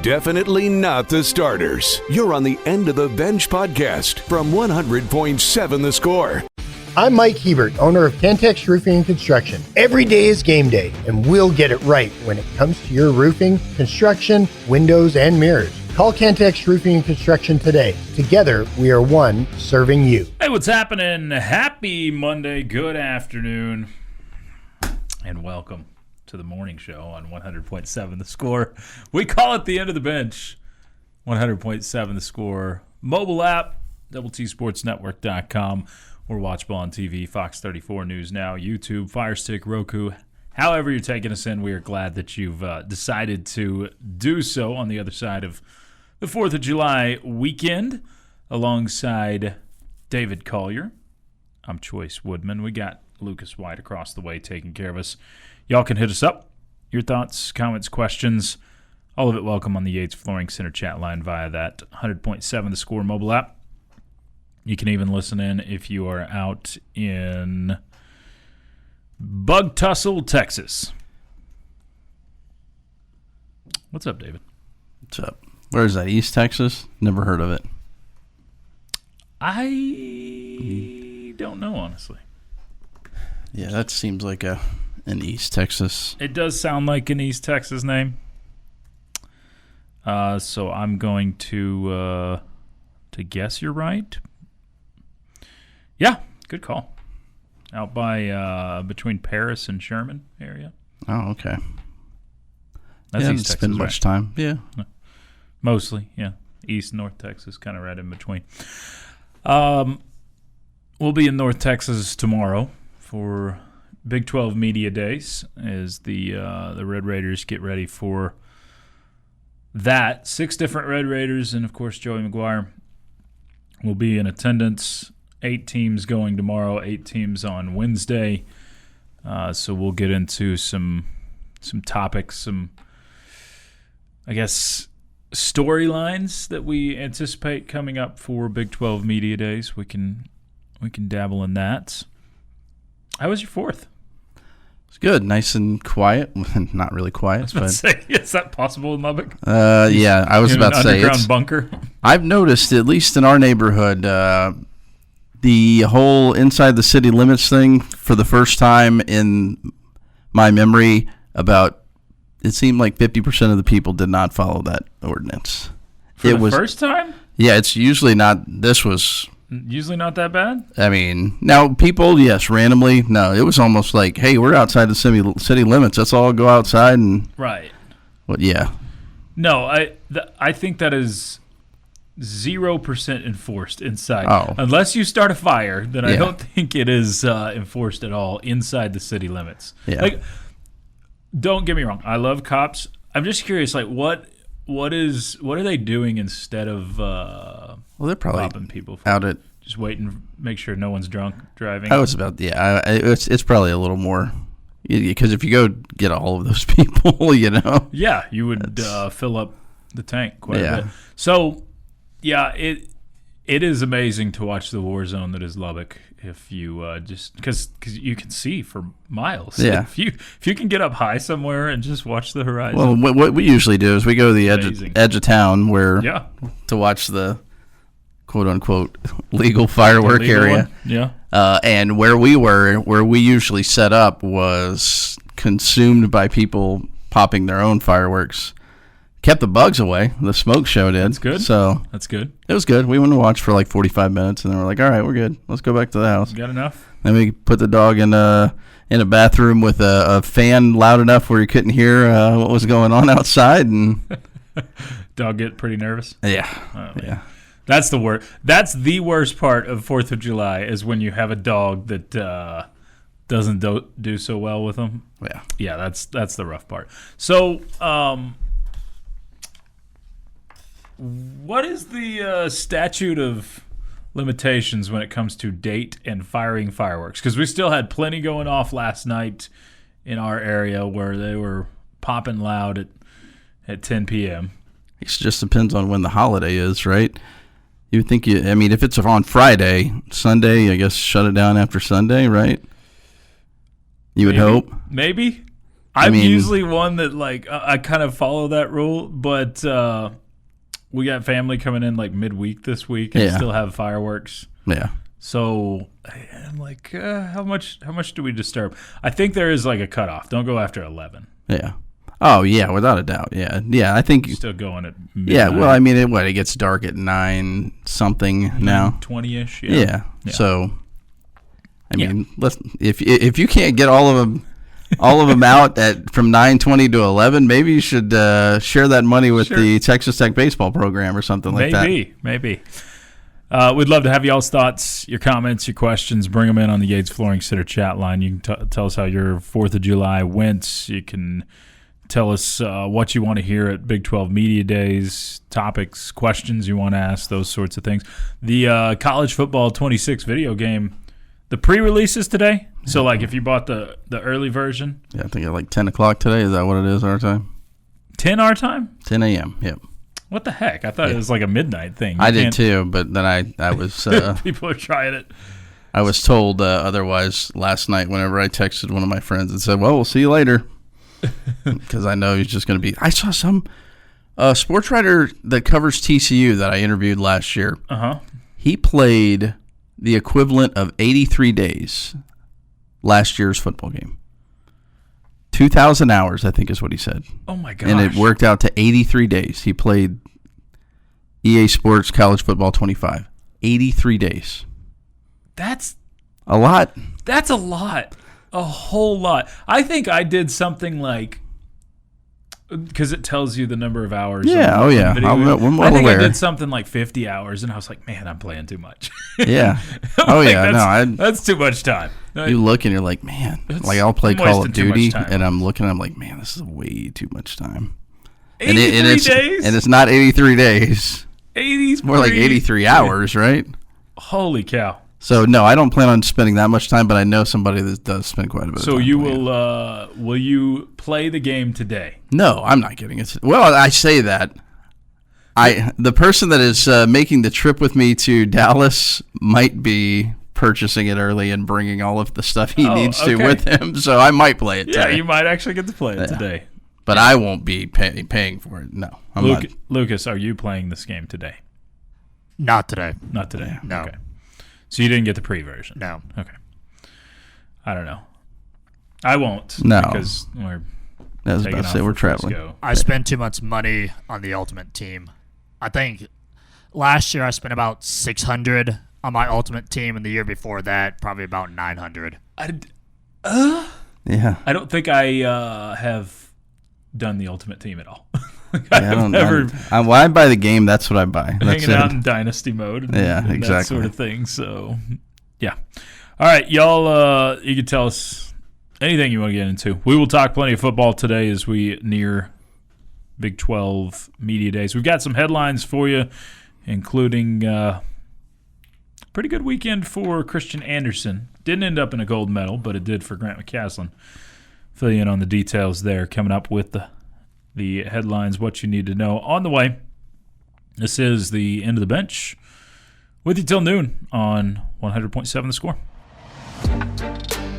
Definitely not the starters. You're on the End of the Bench podcast from 100.7 The Score. I'm Mike Hebert, owner of Cantex Roofing and Construction. Every day is game day, and we'll get it right when it comes to your roofing, construction, windows, and mirrors. Call Cantex Roofing and Construction today. Together, we are one serving you. Hey, what's happening? Happy Monday, good afternoon, and welcome to the morning show on 100.7 The Score. We call it the End of the Bench. 100.7 The Score mobile app, TSportsNetwork.com, or watchable on TV, Fox 34 News Now, YouTube, Fire Stick, Roku. However you're taking us in, we are glad that you've decided to do so on the other side of the 4th of July weekend alongside David Collier. I'm Chois Woodman. We got Lucas White across the way taking care of us. Y'all can hit us up. Your thoughts, comments, questions, all of it welcome on the Yates Flooring Center chat line via that 100.7 The Score mobile app. You can even listen in if you are out in Bug Tussle, Texas. What's up, David? What's up? Where is that? East Texas? Never heard of it. I don't know, honestly. Yeah, that seems like an East Texas. It does sound like an East Texas name. So I'm going to guess you're right. Yeah, good call. Out by between Paris and Sherman area. Oh, okay. That's yeah, East Texas, spend much time. Yeah. Mostly, yeah. East, North Texas, kind of right in between. We'll be in North Texas tomorrow for Big 12 Media Days as the Red Raiders get ready for that. 6 different Red Raiders and, of course, Joey McGuire will be in attendance. 8 teams going tomorrow, 8 teams on Wednesday. So we'll get into some topics, some, I guess, storylines that we anticipate coming up for Big 12 Media Days. We can dabble in that. How was your 4th? It's good. Nice and quiet. Not really quiet. But say, is that possible in Lubbock? Yeah, I was about to say. Underground bunker? I've noticed, at least in our neighborhood, the whole inside the city limits thing for the first time in my memory, it seemed like 50% of the people did not follow that ordinance. For the first time? Yeah, it's usually not. This was usually not that bad? I mean, now people, yes, randomly. No, it was almost like, hey, we're outside the city limits. Let's all go outside and. Right. Well, yeah. No, I think that is 0% enforced inside. Oh. Unless you start a fire, then I don't think it is enforced at all inside the city limits. Yeah. Like, don't get me wrong. I love cops. I'm just curious, like, what are they doing instead of well, they're probably popping people out at just waiting, make sure no one's drunk driving. I was about it's probably a little more, because if you go get all of those people, yeah, you would fill up the tank quite a bit. So yeah, it is amazing to watch the war zone that is Lubbock. If you just because you can see for miles. Yeah. If you can get up high somewhere and just watch the horizon. Well, what we usually do is we go to the edge of town to watch the quote unquote legal firework area. One. Yeah. And where we usually set up was consumed by people popping their own fireworks. Kept the bugs away. The smoke show did. That's good. So that's good. It was good. We went to watch for like 45 minutes, and then we're like, all right, we're good. Let's go back to the house. You got enough? Then we put the dog in a bathroom with a fan loud enough where you couldn't hear what was going on outside. And dog get pretty nervous? Yeah. Oh, yeah. That's the worst. That's the worst part of 4th of July is when you have a dog that doesn't do so well with them. Yeah. Yeah, that's the rough part. So, what is the statute of limitations when it comes to date and firing fireworks? Because we still had plenty going off last night in our area where they were popping loud at 10 p.m. It just depends on when the holiday is, right? You would think if it's on Friday, Sunday, I guess shut it down after Sunday, right? You would hope. Maybe. I'm usually one that I kind of follow that rule, but we got family coming in like midweek this week and still have fireworks. Yeah. So I'm like, how much do we disturb? I think there is like a cutoff. Don't go after 11. Yeah. Oh yeah, without a doubt. Yeah. Yeah. I think still going at midnight. Yeah. Well, I mean, it gets dark at 9 something now. 20ish. Yeah. So, I mean, if you can't get all of them out from 9:20 to 11, maybe you should share that money with the Texas Tech baseball program or something like that. Maybe. We'd love to have y'all's thoughts, your comments, your questions. Bring them in on the Yates Flooring Sitter chat line. You can tell us how your 4th of July went. You can tell us what you want to hear at Big 12 Media Days, topics, questions you want to ask, those sorts of things. The College Football 26 video game, the pre-release is today. So, if you bought the early version. Yeah, I think at 10 o'clock today. Is that what it is, our time? 10 our time? 10 a.m., yep. What the heck? I thought it was like a midnight thing. I did too, but then I was... people are trying it. I was told otherwise last night whenever I texted one of my friends and said, well, we'll see you later. Because I know he's just going to be... I saw some sports writer that covers TCU that I interviewed last year. Uh-huh. He played the equivalent of 83 days last year's football game. 2,000 hours, I think is what he said. Oh, my gosh. And it worked out to 83 days. He played EA Sports College Football 25. 83 days. That's a lot. That's a lot. A whole lot. I think I did something because it tells you the number of hours. Yeah, I'm well I think aware. I did something like 50 hours, and I was like, man, I'm playing too much. Yeah. Oh, yeah. That's too much time. You look and you're like, man, I'll play Call of Duty, and I'm looking, I'm like, man, this is way too much time. 83 days? And it's not 83 days. 83. It's more like 83 hours, right? Holy cow. So, no, I don't plan on spending that much time, but I know somebody that does spend quite a bit of time. So you will you play the game today? No, I'm not getting it. Well, I say that. The person that is making the trip with me to Dallas might be purchasing it early and bringing all of the stuff he needs to with him, so I might play it today. Yeah, you might actually get to play it today. But I won't be paying for it. No, I'm not. Lucas, are you playing this game today? Not today. Not today. No. Okay. So you didn't get the pre-version? No. Okay. I don't know. I won't. No. Because we're I was about to say we're traveling. I spent too much money on the Ultimate Team. I think last year I spent about $600 on my Ultimate Team, and the year before that, probably about $900. Yeah. I don't think I have done the Ultimate Team at all. I buy the game. That's what I buy. That's hanging out in Dynasty mode. And exactly. That sort of thing. So, yeah. All right, y'all. You can tell us anything you want to get into. We will talk plenty of football today as we near Big 12 Media Days. We've got some headlines for you, including pretty good weekend for Christian Anderson. Didn't end up in a gold medal, but it did for Grant McCaslin. Fill you in on the details there. Coming up with the headlines, what you need to know on the way. This is the End of the Bench with you till noon on 100.7 The Score.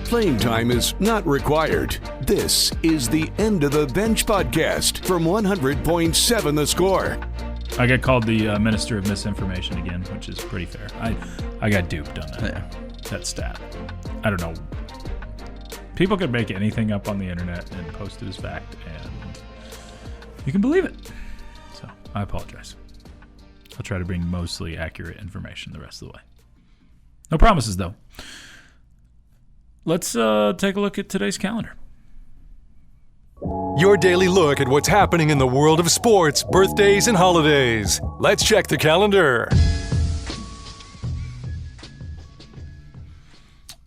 Playing time is not required. This is the End of the Bench podcast from 100.7 The Score. I got called the Minister of Misinformation again, which is pretty fair. I got duped on that stat. I don't know. People can make anything up on the internet and post it as fact, and you can believe it. So I apologize. I'll try to bring mostly accurate information the rest of the way. No promises, though. Let's take a look at today's calendar. Your daily look at what's happening in the world of sports, birthdays, and holidays. Let's check the calendar.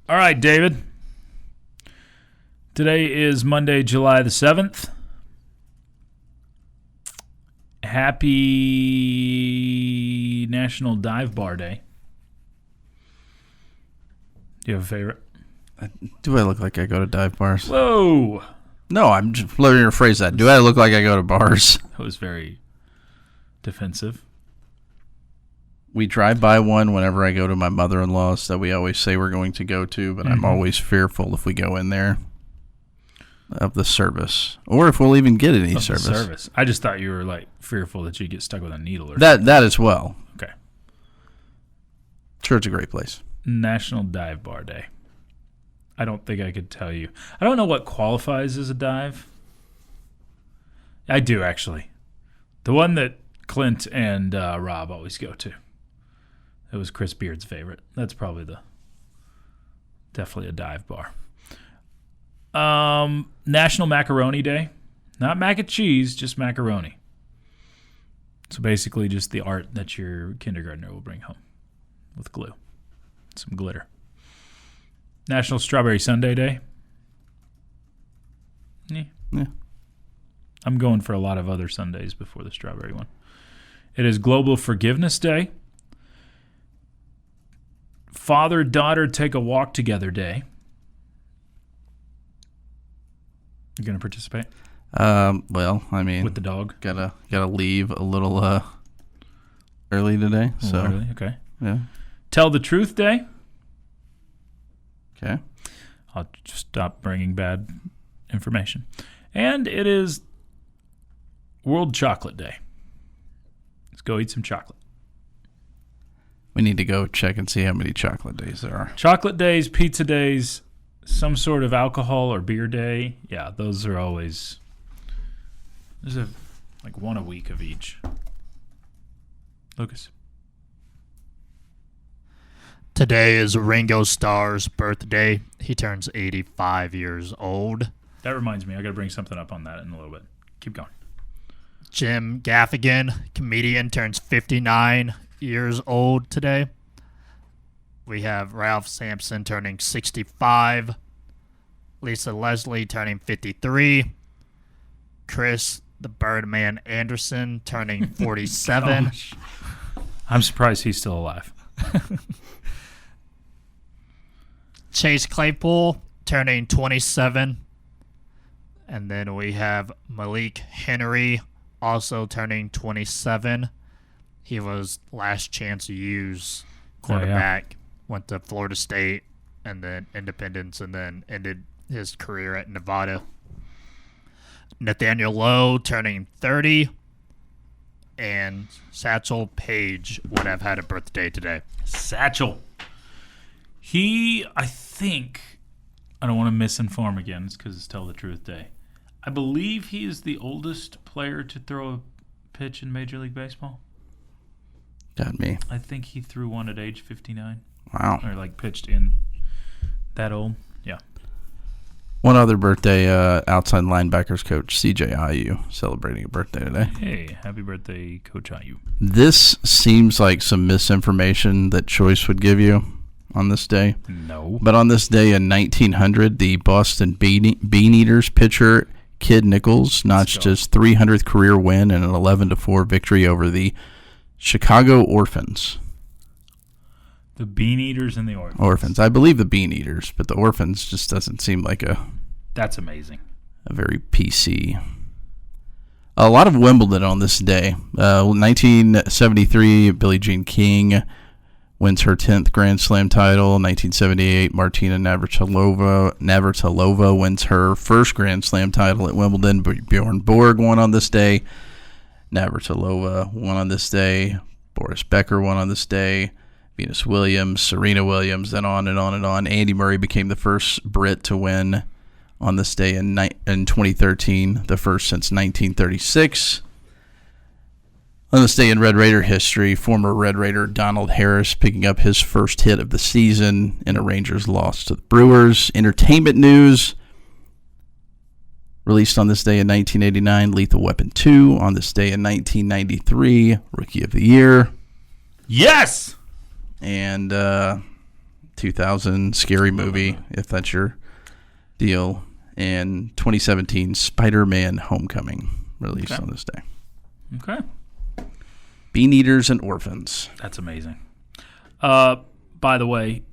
All right, David. Today is Monday, July the 7th. Happy National Dive Bar Day. Do you have a favorite? Do I look like I go to dive bars? Whoa. No, I'm just letting you rephrase that. Do I look like I go to bars? That was very defensive. We drive by one whenever I go to my mother-in-law's that we always say we're going to go to, but I'm always fearful if we go in there of the service, or if we'll even get any Of the service. service. I just thought you were like fearful that you'd get stuck with a needle or That as well. Okay. Sure, it's a great place. National Dive Bar Day. I don't think I could tell you. I don't know what qualifies as a dive. I do, actually. The one that Clint and Rob always go to. It was Chris Beard's favorite. That's probably definitely a dive bar. National Macaroni Day. Not mac and cheese, just macaroni. So basically just the art that your kindergartner will bring home with glue. Some glitter. National Strawberry Sundae Day. Yeah. I'm going for a lot of other Sundays before the strawberry one. It is Global Forgiveness Day. Father-daughter take a walk together day. You going to participate? Well, I mean, With the dog? gotta leave a little early today. So Early, okay. yeah, Tell the Truth Day. okay. I'll just stop bringing bad information. And it is World Chocolate Day. Let's go eat some chocolate. We need to go check and see how many chocolate days there are. Chocolate days, pizza days, some sort of alcohol or beer day. Yeah, those are always... There's like one a week of each. Lucas. Today is Ringo Starr's birthday. He turns 85 years old. That reminds me, I got to bring something up on that in a little bit. Keep going. Jim Gaffigan, comedian, turns 59 years old today. We have Ralph Sampson turning 65. Lisa Leslie turning 53. Chris the Birdman Anderson turning 47. I'm surprised he's still alive. Chase Claypool turning 27. And then we have Malik Henry also turning 27. He was last chance to use quarterback. Went to Florida State and then Independence and then ended his career at Nevada. Nathaniel Lowe turning 30. And Satchel Paige would have had a birthday today. Satchel. I think, I don't want to misinform again, it's because it's Tell the Truth Day. I believe he is the oldest player to throw a pitch in Major League Baseball. Got me. I think he threw one at age 59. Wow. Or like pitched in that old. Yeah. One other birthday, outside linebackers coach CJ Ayu celebrating a birthday today. Hey, happy birthday, Coach Ayu. This seems like some misinformation that Choice would give you on this day. No. But on this day in 1900, the Boston Beaneaters pitcher Kid Nichols notched his 300th career win and an 11-4 victory over the Chicago Orphans. The Beaneaters and the Orphans. Orphans. I believe the Beaneaters, but the Orphans just doesn't seem like That's amazing. a very PC. A lot of Wimbledon on this day. 1973, Billie Jean King wins her 10th Grand Slam title. 1978, Martina Navratilova wins her first Grand Slam title at Wimbledon. Bjorn Borg won on this day. Navratilova won on this day. Boris Becker won on this day. Venus Williams, Serena Williams, then on and on and on. Andy Murray became the first Brit to win on this day in 2013, the first since 1936. On this day in Red Raider history, former Red Raider Donald Harris picking up his first hit of the season in a Rangers loss to the Brewers. Entertainment news. Released on this day in 1989, Lethal Weapon 2. On this day in 1993, Rookie of the Year. Yes! And 2000, Scary Movie, if that's your deal. And 2017, Spider-Man Homecoming, released on this day. Okay. Beaneaters and Orphans. That's amazing. By the way,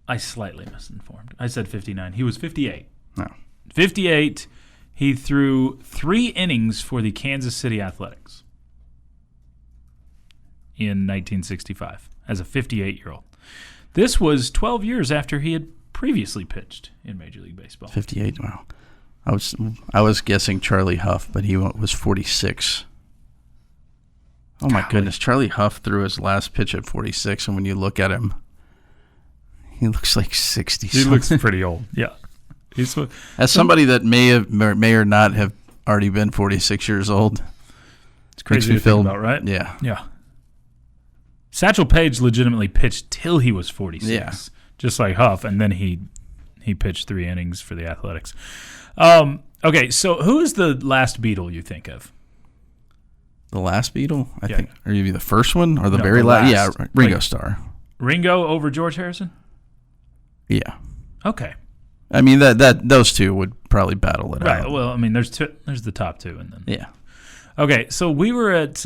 I slightly misinformed. I said 59. He was 58. No. 58. He threw 3 innings for the Kansas City Athletics in 1965 as a 58-year-old. This was 12 years after he had previously pitched in Major League Baseball. 58, wow. I was guessing Charlie Huff, but he was 46. Oh my goodness, Charlie Huff threw his last pitch at 46, and when you look at him, he looks like 60. He looks pretty old. Yeah. As somebody that may or not have already been 46 years old, it's crazy to think about, right? Yeah. Yeah. Satchel Paige legitimately pitched till he was 46, just like Huff, and then he pitched 3 innings for the Athletics. Okay, so who is the last Beatle you think of? The last Beatle? I think. Are you the first one or the very the last? Yeah, Ringo Like, Starr. Ringo over George Harrison? Yeah. Okay. I mean that those two would probably battle it out. Right. Well, I mean, there's the top 2, and then Yeah. Okay, so we were at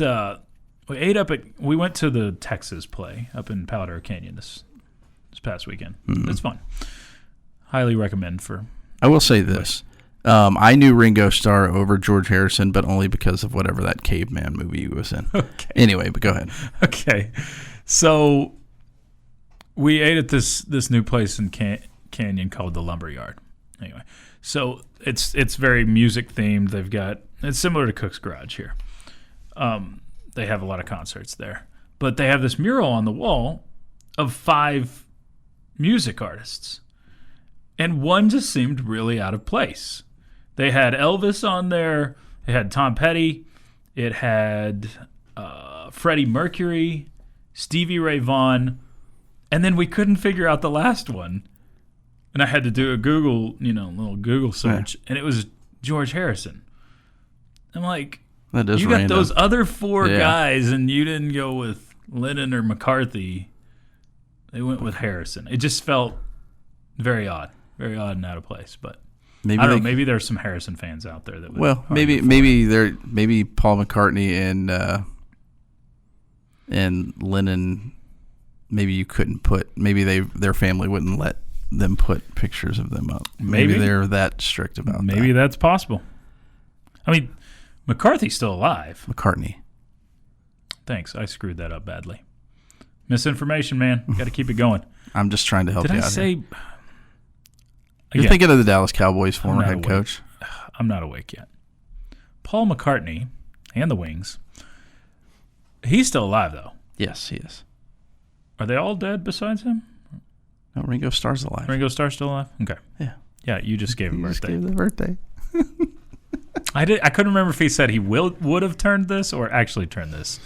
we went to the Texas play up in Powder Canyon this past weekend. Mm-hmm. It's fun. Highly recommend for. I will say this. I knew Ringo Starr over George Harrison, but only because of whatever that caveman movie he was in. Okay. Anyway, but go ahead. Okay. So we ate at this new place in Canyon called the Lumberyard. Anyway, so it's very music themed. It's similar to Cook's Garage here. They have a lot of concerts there, but they have this mural on the wall of 5 music artists, and one just seemed really out of place. They had Elvis on there. It had Tom Petty. It had Freddie Mercury, Stevie Ray Vaughan, and then we couldn't figure out the last one. And I had to do a little Google search, and it was George Harrison. I'm like, that is you random. got those other 4 guys, and you didn't go with Lennon or McCarthy. They went with Harrison. It just felt very odd and out of place. But I don't know. Maybe there's some Harrison fans out there that would. Well, maybe Paul McCartney and Lennon. Maybe you couldn't put. Maybe their family wouldn't let them put pictures of them up. Maybe they're that strict about that. Maybe that's possible. I mean, McCarthy's still alive. McCartney. Thanks. I screwed that up badly. Misinformation, man. Got to keep it going. I'm just trying to help you out here. You're thinking of the Dallas Cowboys former head coach. I'm not awake yet. Paul McCartney and the Wings. He's still alive, though. Yes, he is. Are they all dead besides him? No, Ringo Starr's alive. Ringo Starr's still alive? Okay. Yeah. Yeah, you just gave him birthday. Just gave the birthday. I couldn't remember if he said he would have turned this or actually turned this.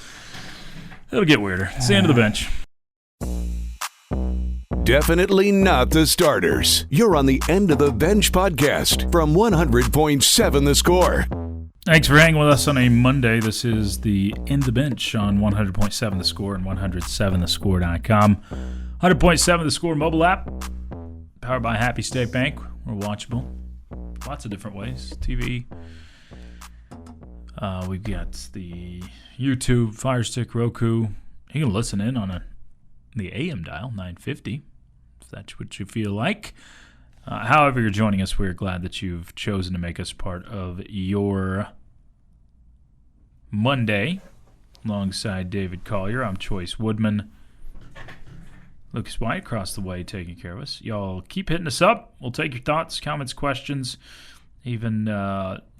It'll get weirder. It's the end of the bench. Definitely not the starters. You're on the End of the Bench podcast from 100.7 The Score. Thanks for hanging with us on a Monday. This is the End of the Bench on 100.7 The Score and 107thescore.com. 100.7 The Score mobile app, powered by Happy State Bank. We're watchable lots of different ways. TV. We've got the YouTube, Fire Stick, Roku. You can listen in on the AM dial, 950, if that's what you feel like. However you're joining us, we're glad that you've chosen to make us part of your Monday. Alongside David Collier, I'm Chois Woodman. Lucas White across the way taking care of us. Y'all keep hitting us up. We'll take your thoughts, comments, questions, even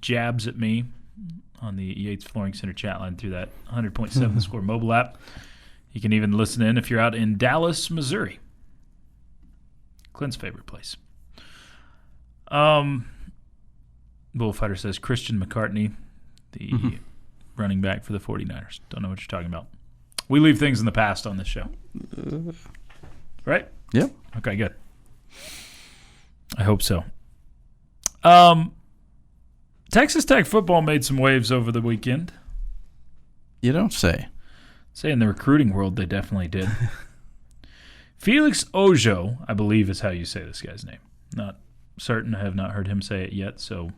jabs at me on the Yates Flooring Center chat line through that 100.7 The Score mobile app. You can even listen in if you're out in Dallas, Missouri. Clint's favorite place. Bullfighter says Christian McCartney, the running back for the 49ers. Don't know what you're talking about. We leave things in the past on this show. Right? Yep. Okay, good. I hope so. Texas Tech football made some waves over the weekend. You don't say. Say in the recruiting world, they definitely did. Felix Ojo, I believe is how you say this guy's name. Not certain. I have not heard him say it yet, so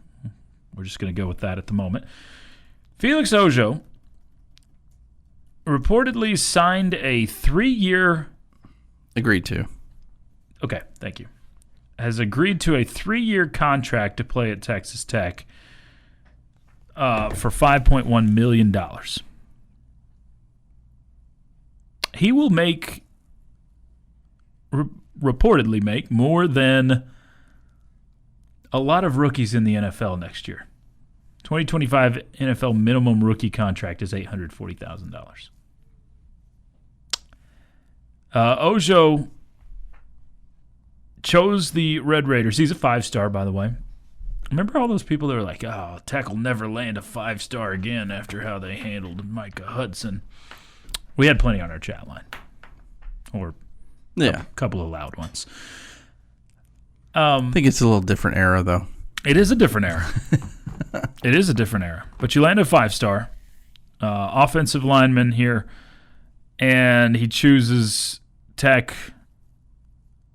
we're just going to go with that at the moment. Felix Ojo reportedly signed a 3-year... Agreed to. Okay, thank you. Has agreed to a 3-year contract to play at Texas Tech for $5.1 million. He will reportedly make more than a lot of rookies in the NFL next year. 2025 NFL minimum rookie contract is $840,000. Ojo chose the Red Raiders. He's a 5-star, by the way. Remember all those people that were like, oh, Tech will never land a 5-star again after how they handled Micah Hudson. We had plenty on our chat line. Or a couple of loud ones. I think it's a little different era, though. It is a different era. It is a different era. But you landed a 5-star. Offensive lineman here. And he chooses Tech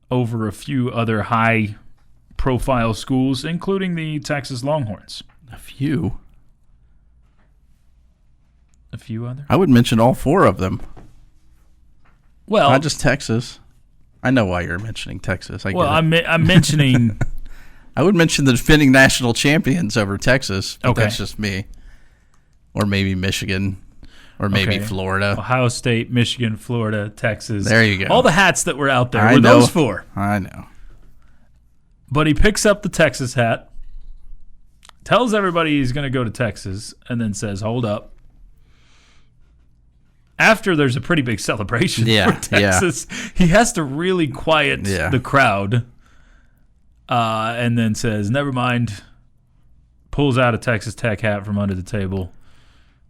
over a few other high-profile schools, including the Texas Longhorns. A few other? I would mention all 4 of them. Well, not just Texas. I know why you're mentioning Texas. I'm mentioning... I would mention the defending national champions over Texas, but that's just me. Or maybe Michigan. Or maybe Florida. Ohio State, Michigan, Florida, Texas. There you go. All the hats that were out there were those 4. I know. But he picks up the Texas hat, tells everybody he's going to go to Texas, and then says, hold up. After there's a pretty big celebration for Texas, he has to really quiet the crowd and then says, never mind, pulls out a Texas Tech hat from under the table,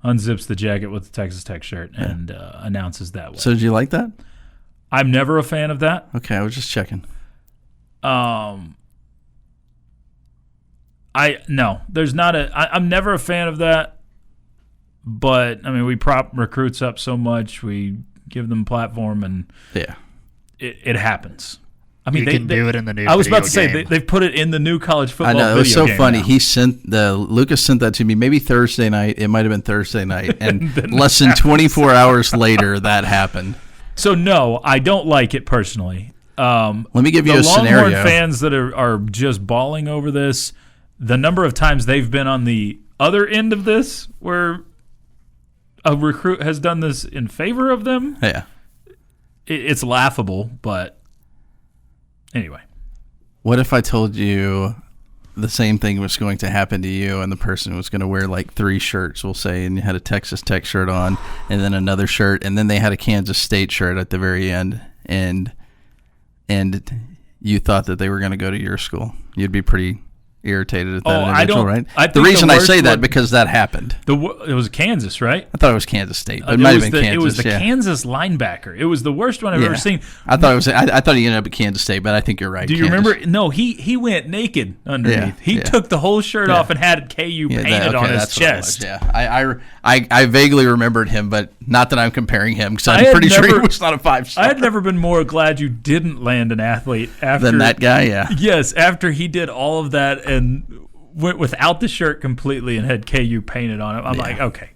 unzips the jacket with the Texas Tech shirt, and announces that way. So did you like that? I'm never a fan of that. Okay, I was just checking. I'm never a fan of that. But I mean, we prop recruits up so much, we give them platform, and it happens. I mean, they can do it in the new. I was about to game. say they've put it in the new college football. I know, it was so funny. Now. He sent Lucas sent that to me maybe Thursday night. It might have been Thursday night, and less than 24 hours later, that happened. So no, I don't like it personally. Let me give you a scenario. The Longhorn fans that are just bawling over this, the number of times they've been on the other end of this, where a recruit has done this in favor of them. Yeah, it's laughable, but anyway. What if I told you the same thing was going to happen to you, and the person was going to wear like 3 shirts, we'll say, and you had a Texas Tech shirt on, and then another shirt, and then they had a Kansas State shirt at the very end, and you thought that they were going to go to your school? You'd be pretty irritated at that individual, right? The reason I say that because that happened. It was Kansas, right? I thought it was Kansas State, but it might have been Kansas. It was the Kansas linebacker. It was the worst one I've ever seen. I thought it was. I thought he ended up at Kansas State, but I think you're right. Do you remember? No, he went naked underneath. He took the whole shirt off and had KU painted on his chest. I vaguely remembered him, but not that I'm comparing him because I'm pretty sure he was not a 5-star. I had never been more glad you didn't land an athlete than that guy. Yeah. Yes, after he did all of that and went without the shirt completely and had KU painted on it. I'm like, okay,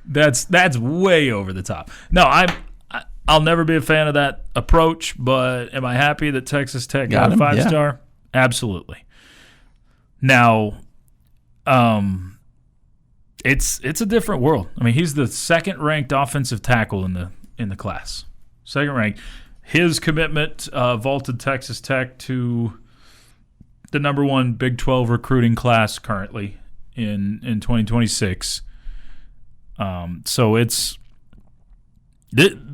that's way over the top. No, I'll never be a fan of that approach. But am I happy that Texas Tech got a 5-star? Yeah. Absolutely. Now, it's a different world. I mean, he's the second-ranked offensive tackle in the class. Second ranked. His commitment vaulted Texas Tech to the number 1 Big 12 recruiting class currently in 2026. So it's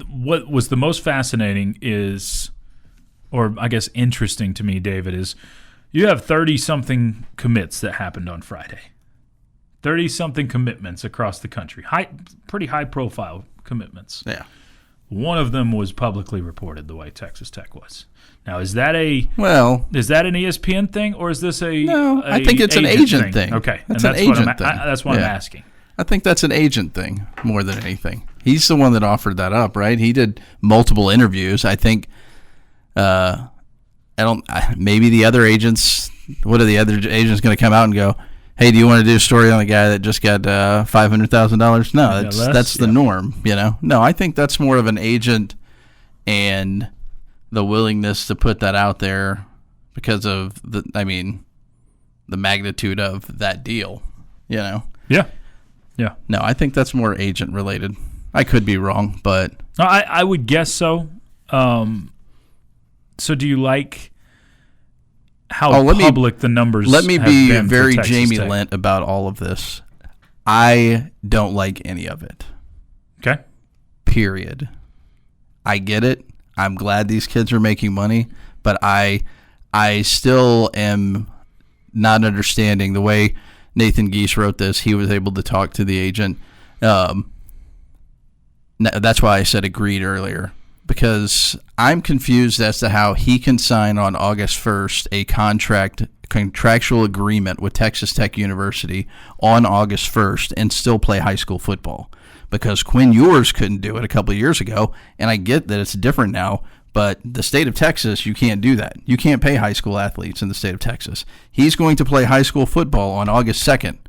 what was the most fascinating is, or I guess interesting to me, David, is you have 30-something commits that happened on Friday. 30-something commitments across the country. Pretty high-profile commitments. Yeah. One of them was publicly reported the way Texas Tech was. Now, is that an ESPN thing, or is this I think it's an agent thing. Okay, that's an agent thing. That's what I'm asking. I think that's an agent thing more than anything. He's the one that offered that up, right? He did multiple interviews. I think. Maybe the other agents. What are the other agents going to come out and go? Hey, do you want to do a story on the guy that just got $500,000? No, that's the norm. You know. No, I think that's more of an agent and the willingness to put that out there because of the magnitude of that deal, you know? Yeah. Yeah. No, I think that's more agent related. I could be wrong, but no, I would guess so. So do you like public the numbers. Let me have be been for very Texas Jamie Tech. Lent about all of this. I don't like any of it. Okay. Period. I get it. I'm glad these kids are making money, but I still am not understanding the way Nathan Geese wrote this. He was able to talk to the agent. That's why I said agreed earlier, because I'm confused as to how he can sign on August 1st a contractual agreement with Texas Tech University on August 1st and still play high school football, because Quinn Ewers couldn't do it a couple of years ago, and I get that it's different now, but the state of Texas, you can't do that. You can't pay high school athletes in the state of Texas. He's going to play high school football on August 2nd,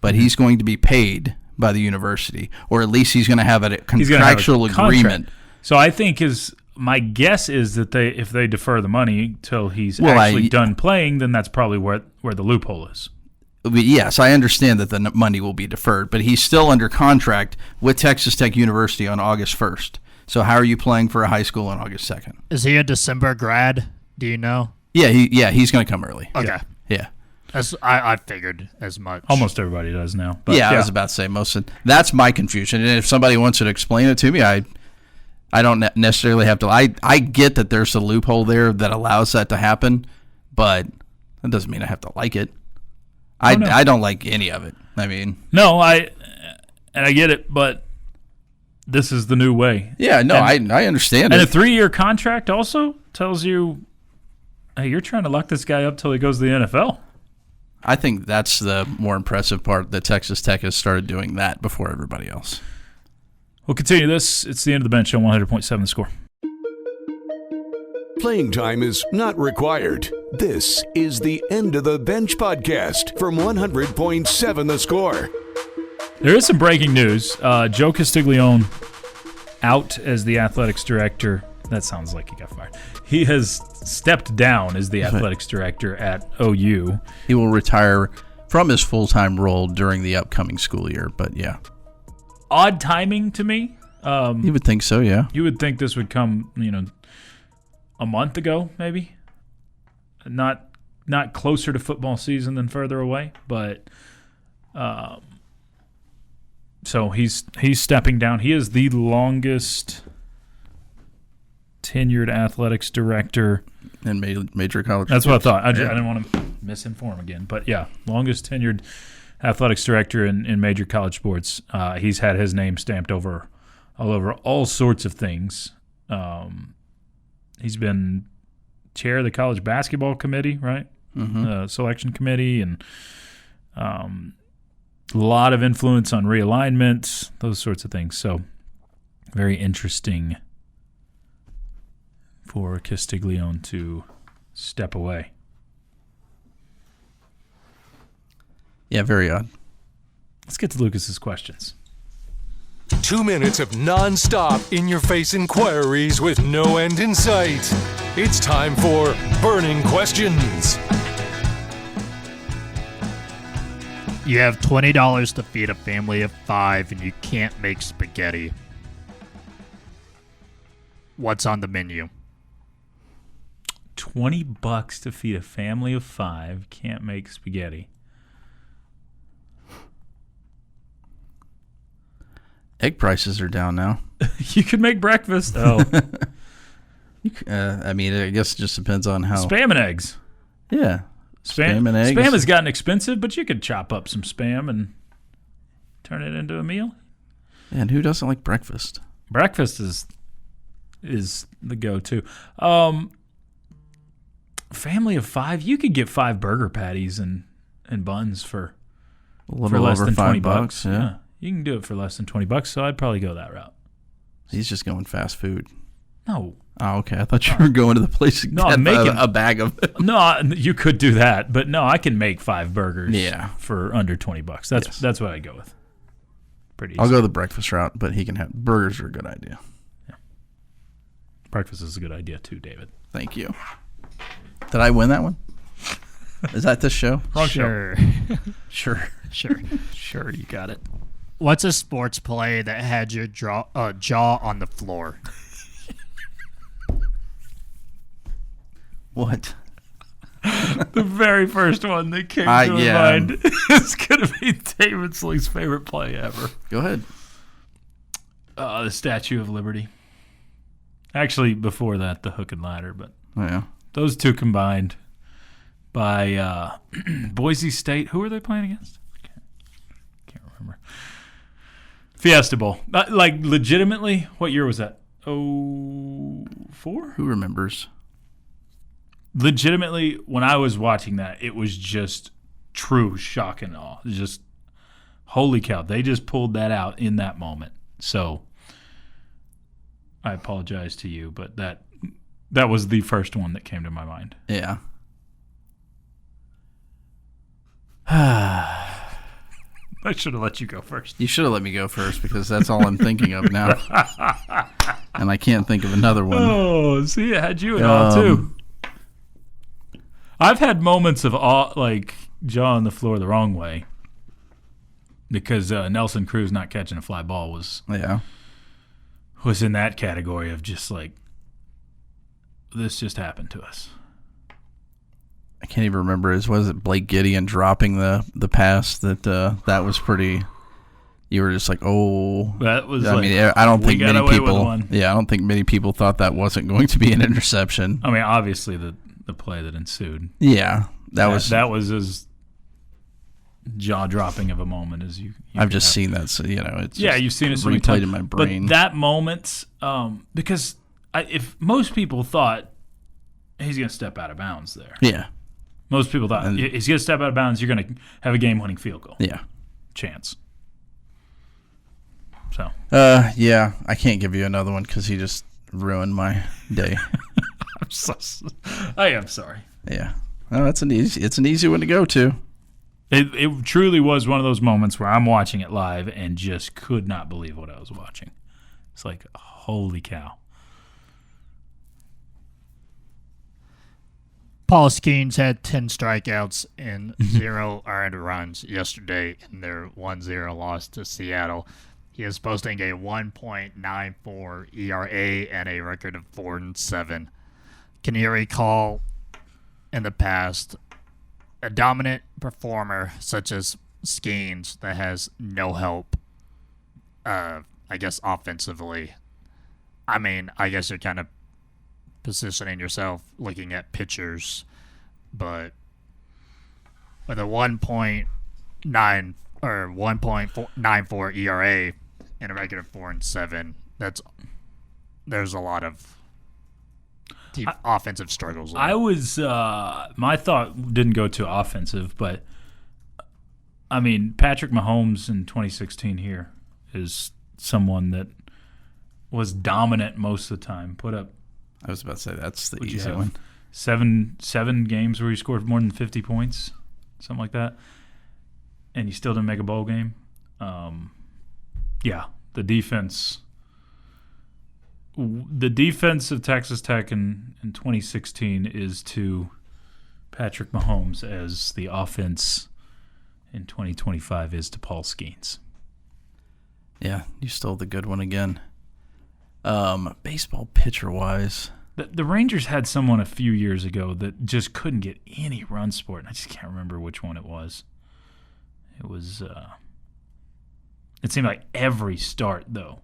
but he's going to be paid by the university, or at least he's going to have a contractual agreement. So I think my guess is that if they defer the money till he's actually done playing, then that's probably where the loophole is. Yes, I understand that the money will be deferred, but he's still under contract with Texas Tech University on August 1st. So how are you playing for a high school on August 2nd? Is he a December grad? Do you know? Yeah, he's going to come early. Okay. Yeah. I figured as much. Almost everybody does now. But I was about to say most of that's my confusion. And if somebody wants to explain it to me, I don't necessarily have to. I get that there's a loophole there that allows that to happen, but that doesn't mean I have to like it. I don't like any of it. I mean, no, I get it, but this is the new way. Yeah, no, I understand and it. And a 3-year contract also tells you, hey, you're trying to lock this guy up till he goes to the NFL. I think that's the more impressive part, that Texas Tech has started doing that before everybody else. We'll continue this. It's the end of the bench on 100.7 The Score. Playing time is not required. This is the End of the Bench podcast from 100.7 The Score. There is some breaking news. Joe Castiglione out as the athletics director. That sounds like he got fired. He has stepped down as the athletics director at OU. He will retire from his full-time role during the upcoming school year, but yeah. Odd timing to me. You would think so, yeah. You would think this would come, a month ago, maybe. Not closer to football season than further away, but so he's stepping down. He is the longest tenured athletics director in major college. That's sports. What I thought. I didn't want to misinform again, but yeah, longest tenured athletics director in major college sports. He's had his name stamped all over all sorts of things. He's been chair of the college basketball committee, right? Mm-hmm. Selection committee, and a lot of influence on realignment, those sorts of things. So very interesting for Castiglione to step away. Yeah, very odd. Let's get to Lucas's questions. 2 minutes of non-stop in-your-face inquiries with no end in sight. It's time for Burning Questions. You have $20 to feed a family of 5 and you can't make spaghetti. What's on the menu? $20 to feed a family of 5, can't make spaghetti. Egg prices are down now. You could make breakfast. Oh. I mean, I guess it just depends on how. Spam and eggs. Yeah. Spam and eggs. Spam has gotten expensive, but you could chop up some spam and turn it into a meal. And who doesn't like breakfast? Breakfast is the go-to. Family of 5, you could get 5 burger patties and buns for less than $20. Yeah. You can do it for less than $20, so I'd probably go that route. He's just going fast food. No. Oh, okay. I thought you were going to the place to get a bag of it. No, you could do that, but no, I can make 5 burgers for under $20. That's what I go with. Pretty easy. I'll go the breakfast route, but he can have burgers are a good idea. Yeah. Breakfast is a good idea too, David. Thank you. Did I win that one? Is that this show? Wrong Sure. Sure. Sure, you got it. What's a sports play that had your jaw on the floor? What? The very first one that came to my mind is going to be David Sling's favorite play ever. Go ahead. The Statue of Liberty. Actually, before that, the hook and ladder, but those two combined by Boise State. Who are they playing against? Can't remember. Fiesta Bowl. Like, legitimately, what year was that? 04? Who remembers? Legitimately, when I was watching that, it was just true shock and awe. Just, holy cow, they just pulled that out in that moment. So, I apologize to you, but that was the first one that came to my mind. Yeah. I should have let you go first. You should have let me go first because that's all I'm thinking of now. And I can't think of another one. Oh, see, I had you in awe, too. I've had moments of awe, like jaw on the floor the wrong way, because Nelson Cruz not catching a fly ball was in that category of just like, this just happened to us. I can't even remember. Was it Blake Gideon dropping the pass that was pretty? You were just like, oh, that was. I mean, I don't think many people. Yeah, I don't think many people thought that wasn't going to be an interception. I mean, obviously the play that ensued. Yeah, that was as jaw dropping of a moment as you I've just seen that. So it's you've seen it so many replayed times in my brain. But that moment, because if most people thought he's going to step out of bounds there. Yeah. Most people thought he's going to step out of bounds. You're going to have a game-winning field goal. Yeah. Chance. So. Yeah, I can't give you another one because he just ruined my day. I am sorry. Yeah. No, it's an easy one to go to. It truly was one of those moments where I'm watching it live and just could not believe what I was watching. It's like, holy cow. Paul Skeens had 10 strikeouts and 0 earned runs yesterday in their 1-0 loss to Seattle. He is posting a 1.94 ERA and a record of 4-7. Can you recall in the past a dominant performer such as Skeens that has no help, I guess, offensively? I mean, I guess you're kind of positioning yourself looking at pitchers, but with a 1.9 or 1.94 ERA and a record of 4-7, there's a lot of offensive struggles. I was my thought didn't go to offensive, but I mean Patrick Mahomes in 2016 here is someone that was dominant most of the time. Put up. I was about to say that's the easy one. Seven games where he scored more than 50 points, something like that, and he still didn't make a bowl game. The defense. The defense of Texas Tech in 2016 is to Patrick Mahomes as the offense in 2025 is to Paul Skeens. Yeah, you stole the good one again. Baseball pitcher-wise. The Rangers had someone a few years ago that just couldn't get any run support, and I just can't remember which one it was. It was it seemed like every start, though,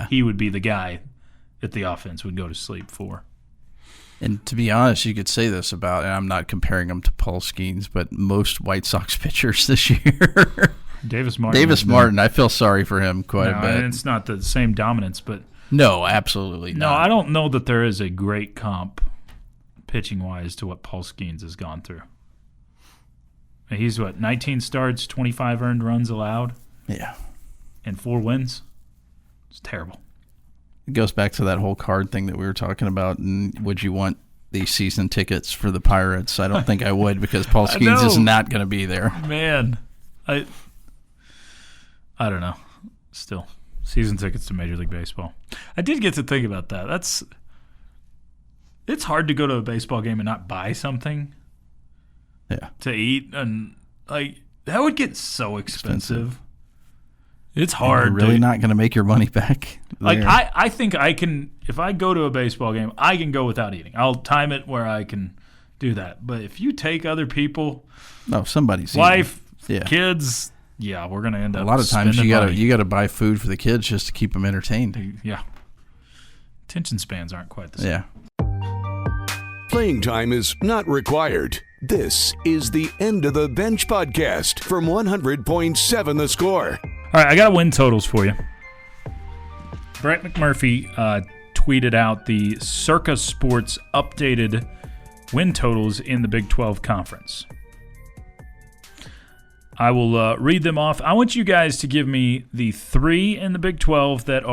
he would be the guy that the offense would go to sleep for. And to be honest, you could say this about, and I'm not comparing him to Paul Skeens, but most White Sox pitchers this year. Davis Martin, I feel sorry for him quite a bit. And it's not the same dominance, but no, absolutely not. No, I don't know that there is a great comp pitching-wise to what Paul Skeens has gone through. He's 19 starts, 25 earned runs allowed? Yeah. And 4 wins? It's terrible. It goes back to that whole card thing that we were talking about. And would you want these season tickets for the Pirates? I don't think I would because Paul Skeens is not going to be there. Man, I don't know. Still, season tickets to Major League Baseball. I did get to think about that. It's hard to go to a baseball game and not buy something. Yeah. To eat, and that would get so expensive. It's hard. You're really not going to make your money back. I think I can, if I go to a baseball game, I can go without eating. I'll time it where I can do that. But if you take other people, somebody's wife, eating. kids, we're going to end up. A lot of times you money. got to buy food for the kids just to keep them entertained. Yeah. Attention spans aren't quite the same. Yeah. Playing time is not required. This is the End of the Bench podcast from 100.7 The Score. All right, I got win totals for you. Brett McMurphy tweeted out the Circa Sports updated win totals in the Big 12 Conference. I will read them off. I want you guys to give me the 3 in the Big 12 that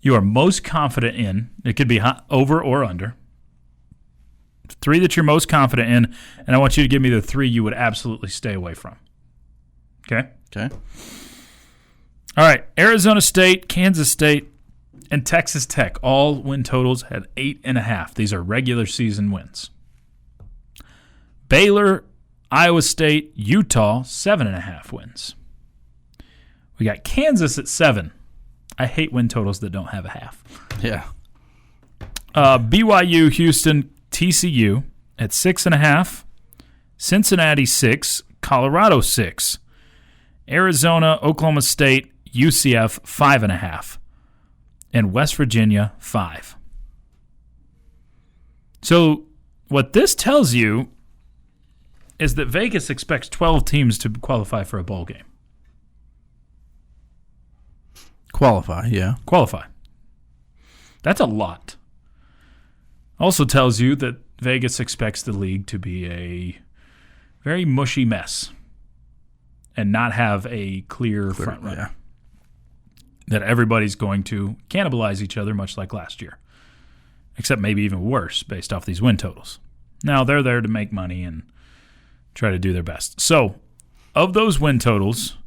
you are most confident in. It could be over or under. 3 that you're most confident in, and I want you to give me the 3 you would absolutely stay away from. Okay? Okay. All right. Arizona State, Kansas State, and Texas Tech all win totals at 8.5. These are regular season wins. Baylor, Iowa State, Utah, 7.5 wins. We got Kansas at 7. I hate win totals that don't have a half. Yeah. BYU, Houston, TCU at 6.5. Cincinnati 6. Colorado 6. Arizona, Oklahoma State, UCF 5.5. And West Virginia 5. So what this tells you is that Vegas expects 12 teams to qualify for a bowl game. Qualify, yeah. Qualify. That's a lot. Also tells you that Vegas expects the league to be a very mushy mess and not have a clear front runner. Yeah. That everybody's going to cannibalize each other much like last year. Except maybe even worse based off these win totals. Now, they're there to make money and try to do their best. So, of those win totals,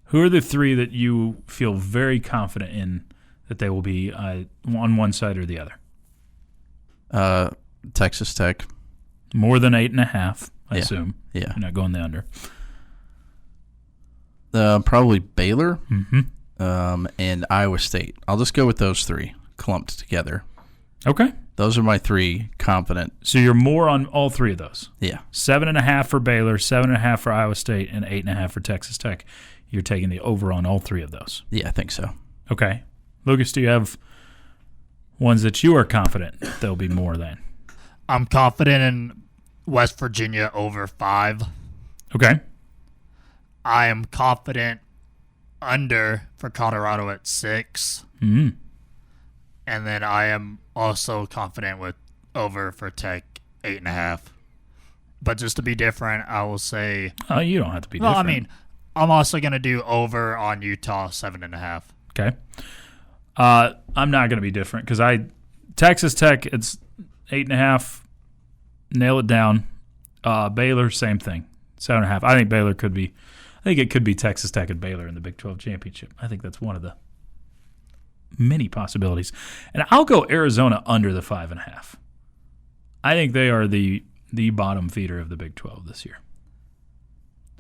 who are the 3 that you feel very confident in that they will be on one side or the other? Texas Tech. More than 8.5, I assume. Yeah. You're not going the under. Probably Baylor Mm-hmm. and Iowa State. I'll just go with those 3 clumped together. Okay. Those are my 3 confident. So you're more on all 3 of those. Yeah. 7.5 for Baylor, 7.5 for Iowa State, and 8.5 for Texas Tech. You're taking the over on all 3 of those. Yeah, I think so. Okay. Lucas, do you have ones that you are confident there'll be more than? I'm confident in West Virginia over 5. Okay. I am confident under for Colorado at 6. Mm-hmm. And then I am also confident with over for Tech 8.5. But just to be different, I will say... Oh, you don't have to be well, different. I mean, I'm also going to do over on Utah 7.5. Okay. I'm not going to be different because Texas Tech, it's 8.5. Nail it down. Baylor, same thing. 7.5. I think Baylor could be... I think it could be Texas Tech and Baylor in the Big 12 championship. I think that's one of the many possibilities. And I'll go Arizona under the 5.5. I think they are the bottom feeder of the Big 12 this year.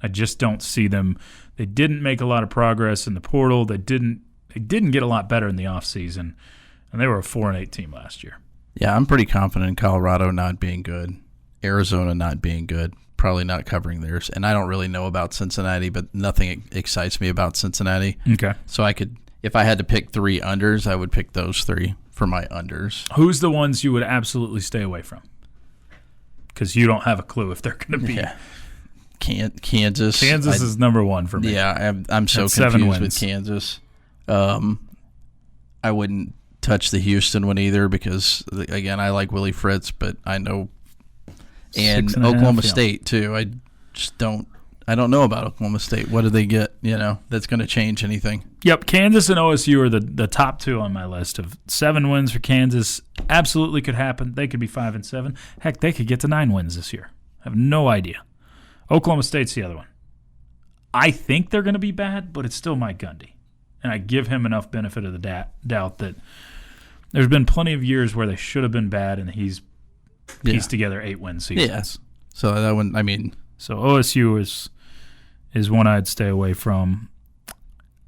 I just don't see them. They didn't make a lot of progress in the portal. They didn't get a lot better in the offseason. And they were a 4-8 team last year. Yeah, I'm pretty confident in Colorado not being good. Arizona not being good. Probably not covering theirs. And I don't really know about Cincinnati, but nothing excites me about Cincinnati. Okay. So if I had to pick 3 unders, I would pick those 3 for my unders. Who's the ones you would absolutely stay away from? Because you don't have a clue if they're going to be. Yeah. Kansas. Kansas is number 1 for me. Yeah, I'm so confused with Kansas. I wouldn't touch the Houston one either because, again, I like Willie Fritz, but I know. And 6.5, Oklahoma yeah. State, too. I don't know about Oklahoma State. What do they get, that's going to change anything? Yep, Kansas and OSU are the top 2 on my list of 7 wins for Kansas. Absolutely could happen. They could be 5-7. Heck, they could get to 9 wins this year. I have no idea. Oklahoma State's the other one. I think they're going to be bad, but it's still Mike Gundy. And I give him enough benefit of the doubt that there's been plenty of years where they should have been bad, and he's pieced together 8-win seasons. Yes. So that one, So OSU is one I'd stay away from.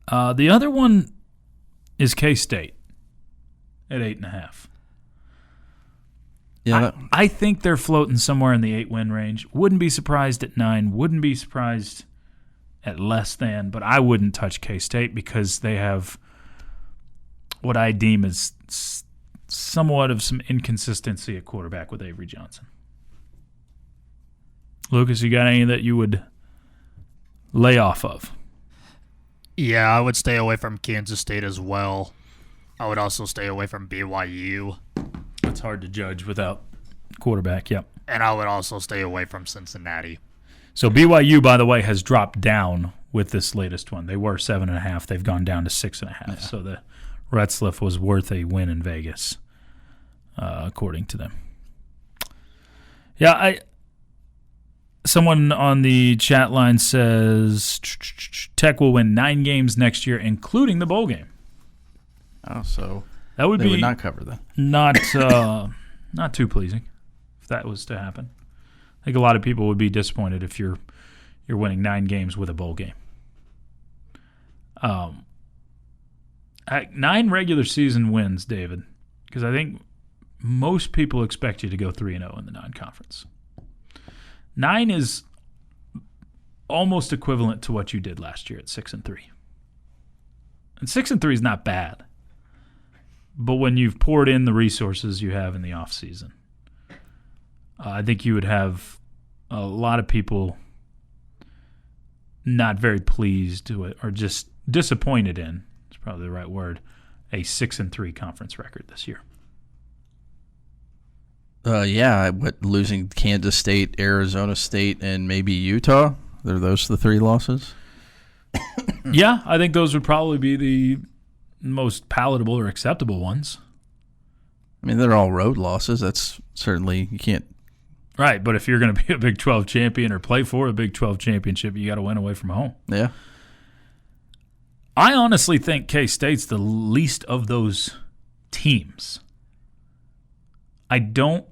The other one is K-State at 8.5. Yeah, I think they're floating somewhere in the 8-win range. Wouldn't be surprised at 9. Wouldn't be surprised at less than. But I wouldn't touch K-State because they have what I deem as somewhat of some inconsistency at quarterback with Avery Johnson. Lucas, you got any that you would lay off of? Yeah, I would stay away from Kansas State as well. I would also stay away from BYU. It's hard to judge without quarterback, yep. And I would also stay away from Cincinnati. So BYU, by the way, has dropped down with this latest one. They were 7.5. They've gone down to 6.5. Yeah. So the Retzlaff was worth a win in Vegas, according to them. Yeah, someone on the chat line says Tech will win 9 games next year, including the bowl game. Oh, so that would they be would not cover that. Not too pleasing if that was to happen. I think a lot of people would be disappointed if you're winning 9 games with a bowl game. 9 regular season wins, David, because I think most people expect you to go 3-0 in the non-conference. 9 is almost equivalent to what you did last year at 6-3. And 6-3 is not bad. But when you've poured in the resources you have in the offseason, I think you would have a lot of people not very pleased to it, or just disappointed in, it's probably the right word, a 6-3 conference record this year. Losing Kansas State, Arizona State, and maybe Utah? Are those the 3 losses? Yeah, I think those would probably be the most palatable or acceptable ones. I mean, they're all road losses. That's certainly, you can't. Right, but if you're going to be a Big 12 champion or play for a Big 12 championship, you got to win away from home. Yeah. I honestly think K-State's the least of those teams. I don't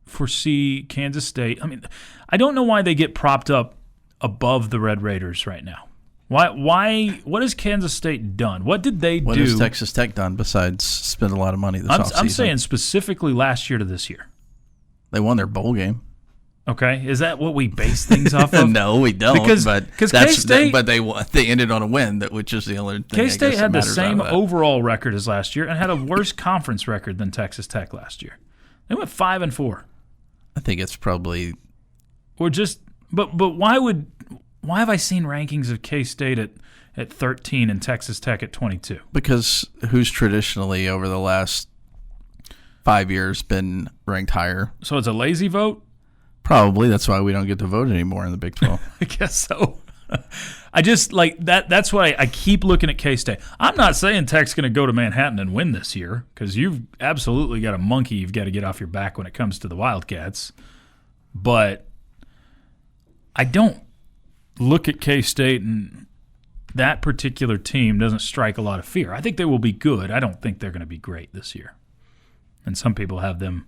foresee Kansas State. I mean, I don't know why they get propped up above the Red Raiders right now. Why? What has Kansas State done? What did they do? What has Texas Tech done besides spend a lot of money this offseason? I'm saying specifically last year to this year. They won their bowl game. Okay, is that what we base things off of? No, we don't. Because K-State, but they ended on a win, which is the only thing. K-State had the same overall record as last year and had a worse conference record than Texas Tech last year. They went 5-4. I think it's probably. Or just, but why have I seen rankings of K-State at 13 and Texas Tech at 22? Because who's traditionally over the last 5 years been ranked higher? So it's a lazy vote? Probably. That's why we don't get to vote anymore in the Big 12. I guess so. I just like that. That's why I keep looking at K-State. I'm not saying Tech's going to go to Manhattan and win this year, because you've absolutely got a monkey you've got to get off your back when it comes to the Wildcats. But I don't look at K-State, and that particular team doesn't strike a lot of fear. I think they will be good. I don't think they're going to be great this year. And some people have them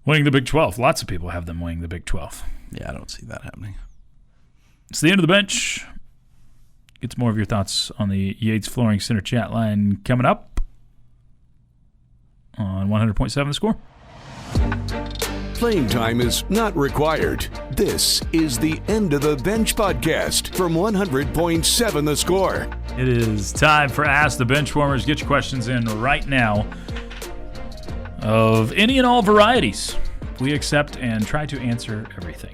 winning the Big 12. Lots of people have them winning the Big 12. Yeah, I don't see that happening. It's the end of the bench. Get some more of your thoughts on the Yates Flooring Center chat line coming up on 100.7 The Score. Playing time is not required. This is the End of the Bench podcast from 100.7 The Score. It is time for Ask The Benchwarmers. Get your questions in right now of any and all varieties. We accept and try to answer everything.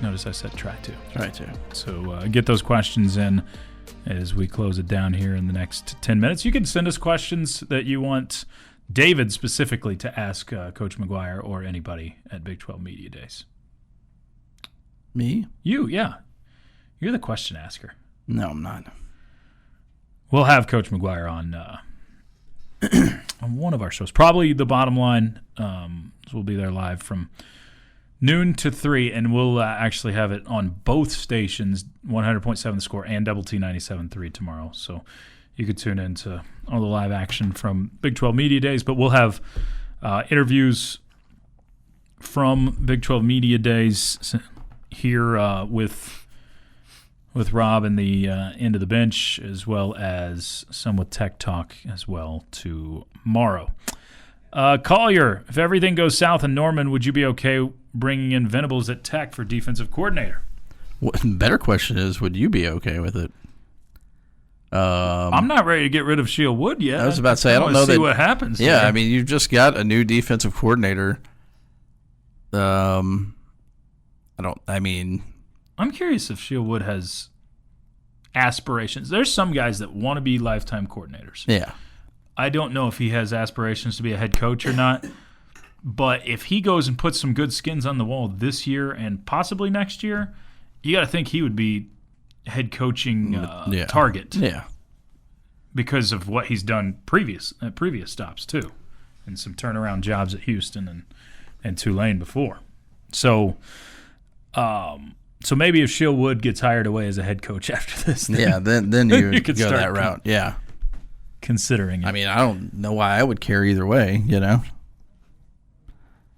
Notice I said try to. Try to. So get those questions in as we close it down here in the next 10 minutes. You can send us questions that you want David specifically to ask Coach McGuire or anybody at Big 12 Media Days. Me? You, yeah. You're the question asker. No, I'm not. We'll have Coach McGuire on on one of our shows. Probably The Bottom Line. We'll be there live from noon to 3, and we'll actually have it on both stations, 100.7 The Score and Double T 97.3 tomorrow. So you could tune in to all the live action from Big 12 Media Days, but we'll have interviews from Big 12 Media Days here with Rob and the End of the Bench, as well as some with Tech Talk as well tomorrow. Collier, if everything goes south in Norman, would you be okay bringing in Venables at Tech for defensive coordinator? Better question is, would you be okay with it? I'm not ready to get rid of Shield Wood yet. I was about to say, I don't know see what happens. Yeah, there. I mean, you've just got a new defensive coordinator. I'm curious if Shield Wood has aspirations. There's some guys that want to be lifetime coordinators. Yeah. I don't know if he has aspirations to be a head coach or not, but if he goes and puts some good skins on the wall this year and possibly next year, you got to think he would be head coaching target. Yeah. Because of what he's done previous stops too, and some turnaround jobs at Houston and Tulane before. So maybe if Shield Wood gets hired away as a head coach after this, then you could go start that route. Yeah. Considering it. I mean, I don't know why I would care either way, you know.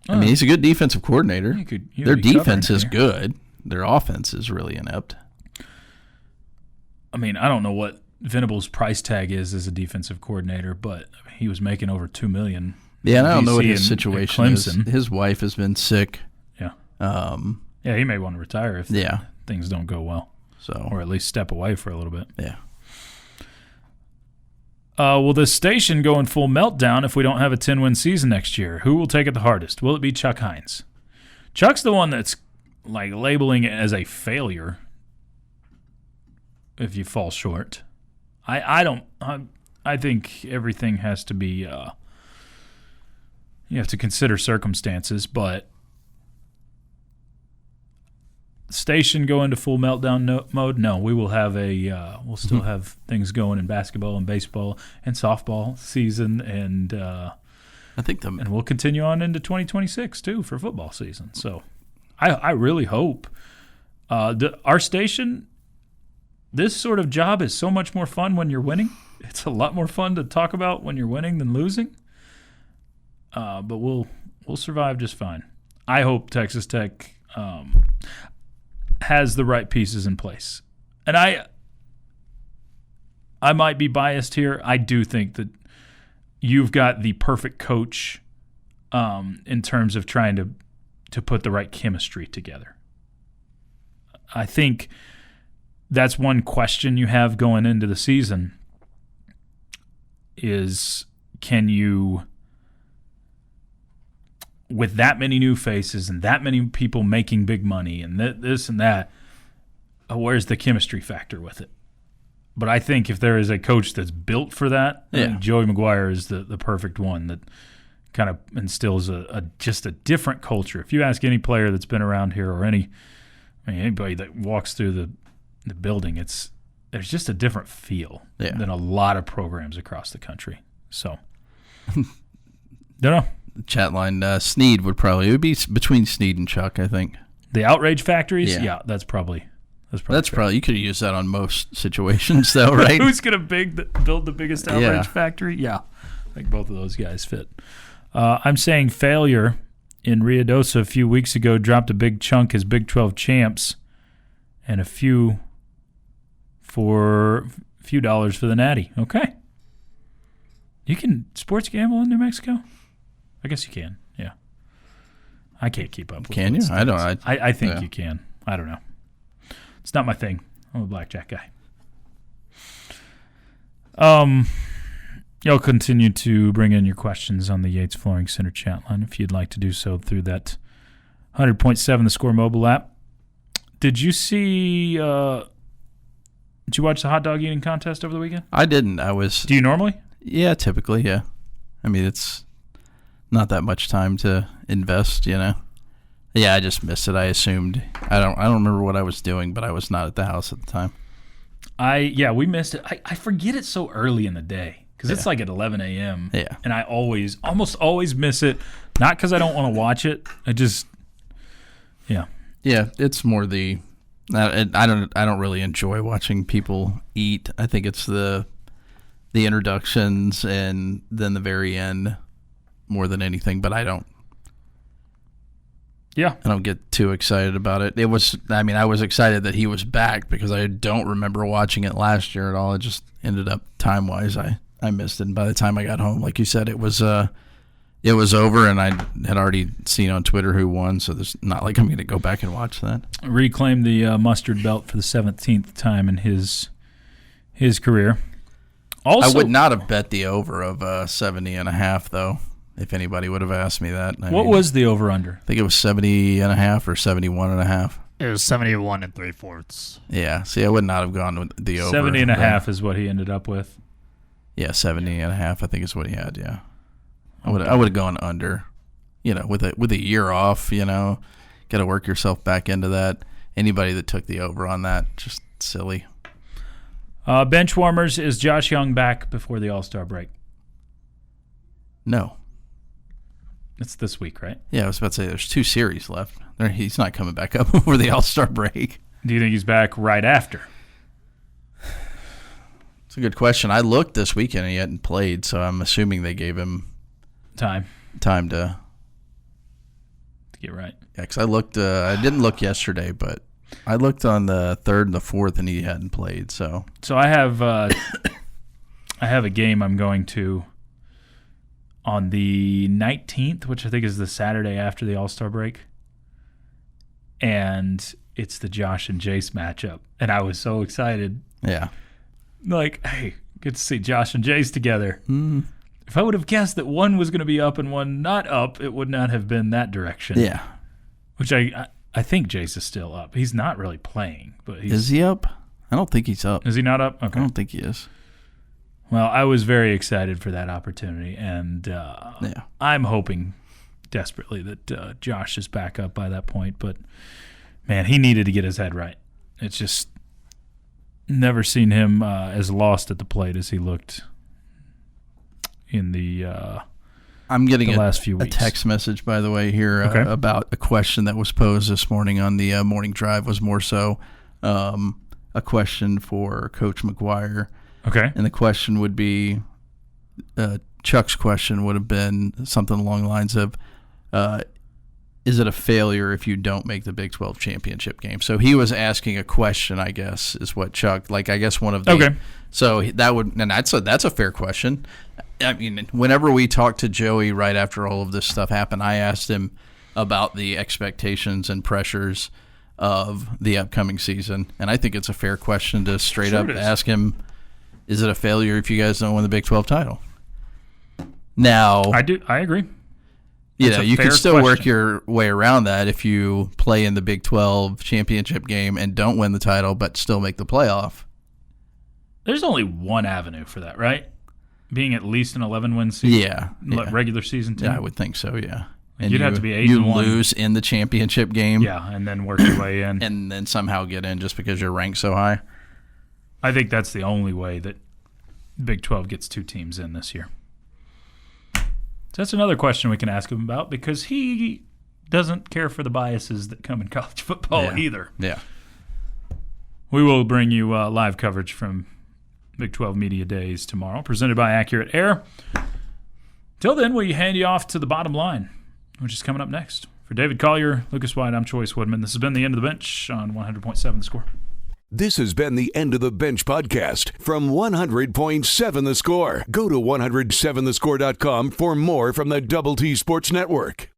I mean, he's a good defensive coordinator. Their defense is good. Their offense is really inept. I mean, I don't know what Venables' price tag is as a defensive coordinator, but he was making over $2 million. Yeah, and I don't know what his situation is. His wife has been sick. Yeah. Yeah, he may want to retire if things don't go well. So, or at least step away for a little bit. Yeah. Will the station go in full meltdown if we don't have a 10-win season next year? Who will take it the hardest? Will it be Chuck Hines? Chuck's the one that's like labeling it as a failure if you fall short. I think everything has to be you have to consider circumstances, but station go into full meltdown mode? No, we will have we'll still have things going in basketball and baseball and softball season, and and we'll continue on into 2026 too for football season. So I really hope our station, this sort of job is so much more fun when you're winning. It's a lot more fun to talk about when you're winning than losing. But we'll survive just fine. I hope Texas Tech has the right pieces in place. And I might be biased here. I do think that you've got the perfect coach in terms of trying to put the right chemistry together. I think that's one question you have going into the season is, can you, with that many new faces and that many people making big money and this and that, where's the chemistry factor with it? But I think if there is a coach that's built for that, I think Joey McGuire is the perfect one that kind of instills just a different culture. If you ask any player that's been around here or anybody that walks through the building, there's just a different feel than a lot of programs across the country. So, don't know. Chatline, Sneed would be between Sneed and Chuck, I think. The outrage factories? Yeah, that's probably you could use that on most situations, though, right? Who's going to build the biggest outrage factory? Yeah, I think both of those guys fit. I'm saying failure in Ruidoso a few weeks ago dropped a big chunk as Big 12 champs and a few dollars for the Natty. Okay. You can sports gamble in New Mexico? I guess you can, yeah. I can't keep up with it. Can you? I don't. I think you can. I don't know. It's not my thing. I'm a blackjack guy. Y'all continue to bring in your questions on the Yates Flooring Center chat line if you'd like to do so through that 100.7 The Score mobile app. Did you see? Did you watch the hot dog eating contest over the weekend? I didn't. Do you normally? Yeah, typically, yeah. I mean, it's not that much time to invest, you know. Yeah, I just missed it. I assumed. I don't remember what I was doing, but I was not at the house at the time. We missed it. I forget it so early in the day because it's like at 11 a.m. Yeah, and I almost always miss it. Not because I don't want to watch it. Yeah. It's more the. I don't really enjoy watching people eat. I think it's the introductions and then the very end more than anything. But I don't get too excited about it. I was excited that he was back because I don't remember watching it last year at all. It just ended up time-wise, I missed it. And by the time I got home, like you said, it was it was over, and I had already seen on Twitter who won, so there's not like I'm going to go back and watch that. Reclaimed the mustard belt for the 17th time in his career. Also, I would not have bet the over of 70.5, though, if anybody would have asked me that. What was the over-under? I think it was 70.5 or 71.5. It was 71 3/4. Yeah, see, I would not have gone with the over. 70.5 is what he ended up with. Yeah, 70.5, I think is what he had, yeah. I would have gone under, with a year off, got to work yourself back into that. Anybody that took the over on that, just silly. Benchwarmers, is Josh Young back before the All-Star break? No. It's this week, right? Yeah, I was about to say there's 2 series left. He's not coming back up before the All-Star break. Do you think he's back right after? It's a good question. I looked this weekend and he hadn't played, so I'm assuming they gave him time to get right. Yeah, because I looked. I didn't look yesterday, but I looked on the 3rd and the 4th, and he hadn't played. So I have I have a game I'm going to on the 19th, which I think is the Saturday after the All-Star break, and it's the Josh and Jace matchup, and I was so excited. Yeah, like, hey, good to see Josh and Jace together. Mm-hmm. If I would have guessed that one was going to be up and one not up, it would not have been that direction. Yeah. Which I think Jace is still up. He's not really playing. But is he up? I don't think he's up. Is he not up? Okay. I don't think he is. Well, I was very excited for that opportunity, and I'm hoping desperately that Josh is back up by that point. But, man, he needed to get his head right. It's just never seen him as lost at the plate as he looked in the I'm getting the last few a weeks. text message, by the way, here about a question that was posed this morning on the morning drive. Was more so a question for Coach McGuire. Okay. And the question would be, Chuck's question would have been something along the lines of, is it a failure if you don't make the Big 12 championship game? So he was asking a question, I guess, is what Chuck, like, I guess one of the. Okay. So that would, and that's a fair question. I mean, whenever we talked to Joey right after all of this stuff happened, I asked him about the expectations and pressures of the upcoming season. And I think it's a fair question to straight up ask him, is it a failure if you guys don't win the Big 12 title? Now, I agree. You can still work your way around that if you play in the Big 12 championship game and don't win the title but still make the playoff. There's only one avenue for that, right? Being at least an 11-win season. Yeah. Regular season team. Yeah, I would think so, yeah. And you'd have to be 8-1. You lose in the championship game. Yeah, and then work your way in. And then somehow get in just because you're ranked so high. I think that's the only way that Big 12 gets 2 teams in this year. So that's another question we can ask him about, because he doesn't care for the biases that come in college football either. Yeah. We will bring you live coverage from Big 12 Media Days tomorrow, presented by Accurate Air. Till then, we hand you off to the bottom line, which is coming up next. For David Collier, Lucas White, I'm Chois Woodman. This has been The End of the Bench on 100.7 The Score. This has been the End of the Bench podcast from 100.7 The Score. Go to 107thescore.com for more from the Double T Sports Network.